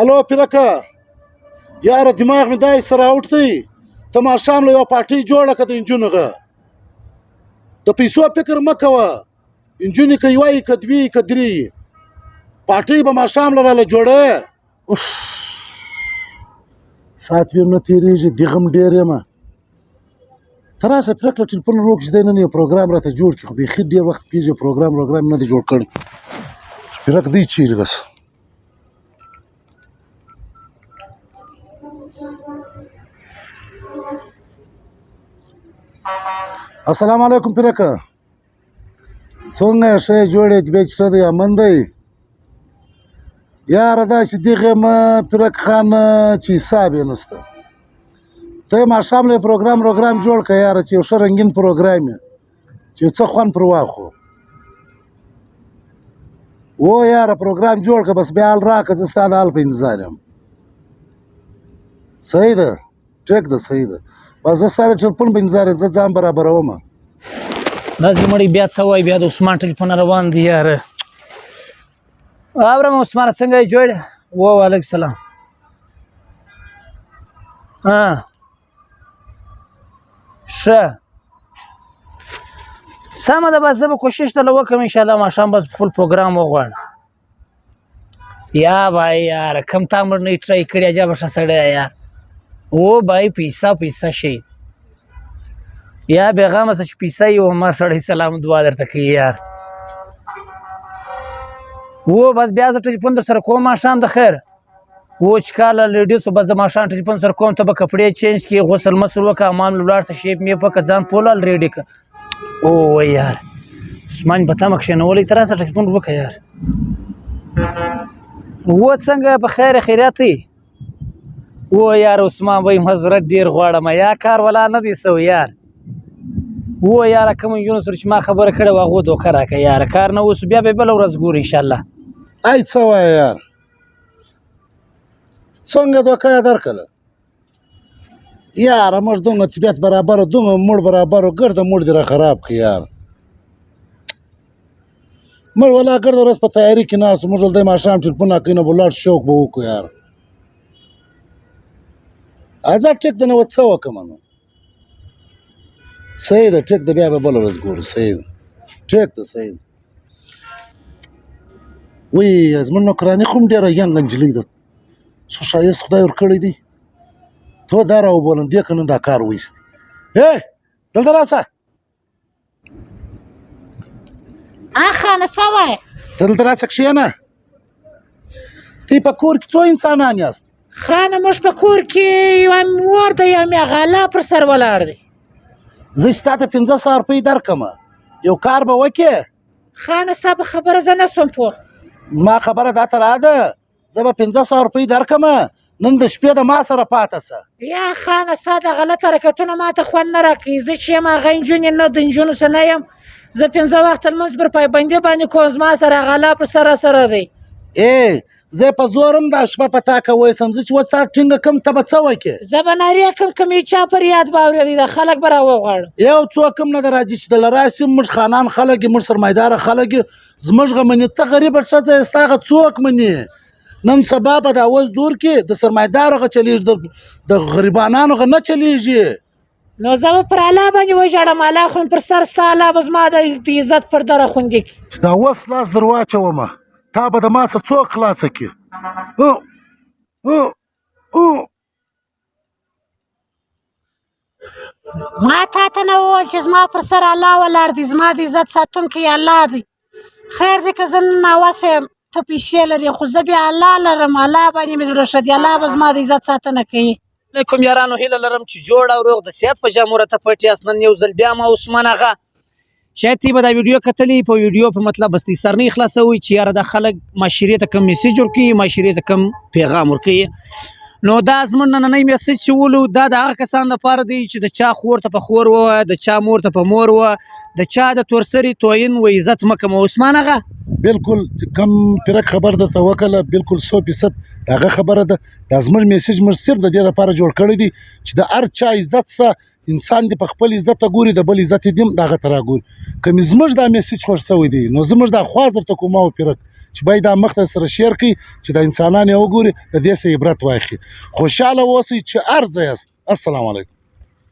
الو پیرکه یاره دماغ مې داسې راوټ دی ته ماښام له یوه پارټۍ جوړه که د نجونو د پیسو فکر مه کوه نجونې که یوه یي که دوې یي که درې یي پارټۍ به ماښام له راله جوړه اوف ساعت مې نه تېرېږي دغه هم ډېر یم ته راشه پرېکړه ټلیفون ورو کړه چې دی نن یو پروګرام راته جوړ کړي خو بیخي ډېر وخت کېږي پروګرام نه دی جوړ کړی پیرک دی چیرې بس السلام علیکم پیرکه څنګه یې ښه یې جوړ یې طبیعت ښه دی امن دی یاره داسې دغې مه پیرک خان چې حساب یې نشته ته یې ماښام له یې پروګرام جوړ کړه یاره چې یو ښه رنګین پروګرام یې چې څه خوند پر واخلو و یاره پروګرام جوړ کړه بس بیا حال راکړه زه ستا د حال په انتظار یم صحیح ده ټیک ده صحیح ده بس زه ستا د ټلیفون په انتظار یم زه ځان برابرومه داسې مړی بیا څه وایي بیا د عثمان ټلیفون روان دی یاره اورم عثمان څنګه یې جوړ وعلیکم السلام ښه سمه ده بس زه به کوشش درله وکړم انشاءالله ماښام بس خپل پروګرام وغواړم یا بھائی یار کم تا مړ نه ټرای کړی عجبه ښه سړی یار او بھائی پیسه شي یا بېغمه څه چې پیسه یي و ما سړی سلام دعا درته کوي یار و بس بیا زه ټلیفون در سره کوم ماښام د خیر و چې کله لیډیسو بس زه ماښام ټلیفون سره کوم ته به کپړې چینج کړي غسل مسل وکړه حمام له ولاړ شه شیپ مې وکړه ځان پولال ریډي کړه او یار عثمان په تمه کښېنولی ته راسه ټلیفون وکړه یار و څنګه په خیر خیریت یې و یار عثمان وایي مزورت ډېر غواړم یا کار ولا نه دی سوی یار و یاره کوم نجونو سره چې ما خبره کړې وه هغو دوکه راکړه یاره کار نه اوس بیا به بله ورځ ګورو انشاءالله ای څه وایه یار څنګه دوکه یې درکړله یاره موږ دومره طبیعت برابر و دومره موړ برابر و ګرده موړ دې را خراب کړي یار موږ ولا ګرده ورځ په تیاري کې ناست موږ ولدی ماښام ټلیفون راکوي نو به ولاړ شوق به وکړو یار ازاد ټیک ده نو څه وکړم نو صحیح ده ټیک ده بیا به بله ورځ ګورو صحیح ده ټیک ده صحیح ده وایي زموږ نوکراني خو هم ډېره ینګ نجلۍ ده څو ښایست خدای ورکړی دی تو دا راوبولم دې که نن دا کار وایستې دلته راسه خانه څه وایې ته دلته راسه کښېنه ته په کور کې څو انسانان یاست خانه موږ په کور کې یوه مور ده یو مې غلا پر سر ولاړ دی زه چې تا ته 500 روپۍ درکړمه یو کار به وکړې خانه ستا په خبره زه نه سوم پوه ما خبره دا ته را ده زه به 500 روپۍ درکړمه نن د شپې د ما سره پاته سه یا خانه ستا د غلط حرکتونه ما ته خوند نه راکوي زه چې یم هغه نجونې نه د نجونو څه نه یم زه 15 وخته لمونځ پر پایبندي باندې کوم زما سره غلا پر سره دی زه په زور هم دا شپه په تا کوی سم زه چې اوس تا ټینګه کړم ته به څه وکړې زه به نارې کړم که مې چا پر یاد به اورېدی د خلک به راوغواړم یو څوک هم نه ده راځي چې دله راسي موږ خانان خلک یې موږ سرمایداره خلک یې زموږ غمني ته غریبه ښځه یې ستا هغه څوک مني نن سبا په دا اوس دور کې د سرمایدارو هغه چلېږي د غریبانانو هغه نه چلېږي نو زه به پر الله باندې وژاړم الله خو پر سر ستا الله به زما د عزت پرده راخوندي کړي دا اوس لاس در واچومه تا به د ما څه څوک خلاصه کړي ما تا ته نه وویل چې زما پر سر الله ولاړ دی زما د عزت ساتونکی الله دی خیر دی که زه نن ناوسه یم ته پیسې لرې خو زه بیا الله لرم الله باندې مې زړه ښه دی الله به زما د عزت ساتنه کوي علیکم یارانو هیله لرم چې جوړ او روغ د صحت په جامو راته پټ یاست نن یو ځل بیا ما عثمان آغا شاید تی به دا ویډیو کتلی په ویډیو په مطلب بس سرنۍ خلاصوي چې یاره دا خلک معاشرې ته کم میسیج ورکوي معاشرې ته کم پیغام ورکوي نو دا زموږ نننی میسیج چې ولو دا د هغه کسانو لپاره دی چې د چا خور ته په خور ووایه د چا مور ته په مور ووایه د چا د تورسري توین و عزت مه کوه عثمان آغا بالکل کم پیرک خبر درته وکړه بالکل 100% دغه خبره ده. دا زموږ میسج موږ صرف د دې لپاره جوړ کړی دی چې د هر چا عزت څه انسان دی په خپل عزت ګوري د بل عزت دې دغه ته راګوري. که مې زموږ دا میسج خوښ شوی دی نو زموږ دا خواست درته کوم او پیرک چې باید دا مخ ته سره شیر کړي چې د انسانان یې وګوري د دې څه عبرت واخلي. خوشحاله اوسئ چې هر ځای یاست. السلام علیکم.